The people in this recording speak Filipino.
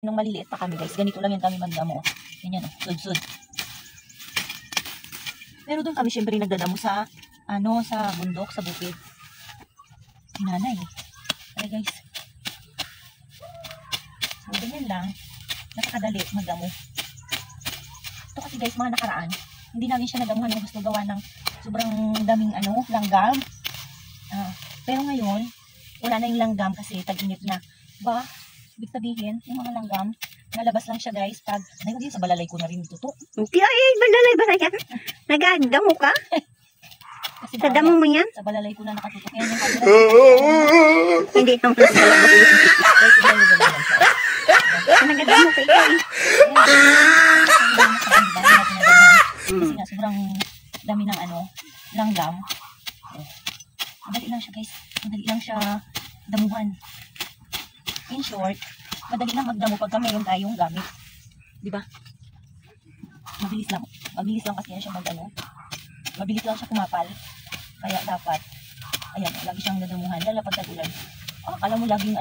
Nung maliliit pa kami guys, ganito lang yung kami magdamo. Ganyan o, sud-sud. Pero doon kami syempre nagdadamo sa, sa bundok, sa bukid. Sinanay. Ay guys. So, ganyan lang. Napakadali magdamo. Ito kasi guys, mga nakaraan, hindi namin siya nadamuhan ng gusto gawa ng sobrang daming langgam. Pero ngayon, wala na yung langgam kasi tag-init na. Ba, ibig sabihin, yung mga langgam, nalabas lang siya guys pag, huwag yun sa balalay ko na rin tutok. Hindi ay, balalay ba yan? Nag-damo ka? Kasi Sa damo mo yan? sa balalay ko na nakatutok. Yan yung camera. Hindi naman sa balalay. Guys, iba yung balalay siya. Nag-damo ka ikaw eh. Kasi nga, sobrang dami ng langgam. Madali lang siya guys. Madali lang siya damuhan. In short, madali lang magdamo pagka mayroon tayong gamit. Diba? Mabilis lang. Mabilis lang kasi yan siya mabilis lang siya kumapal. Kaya dapat, ayan, lagi siyang nadamuhan. Lalo pag tag-ulan. Akala mo laging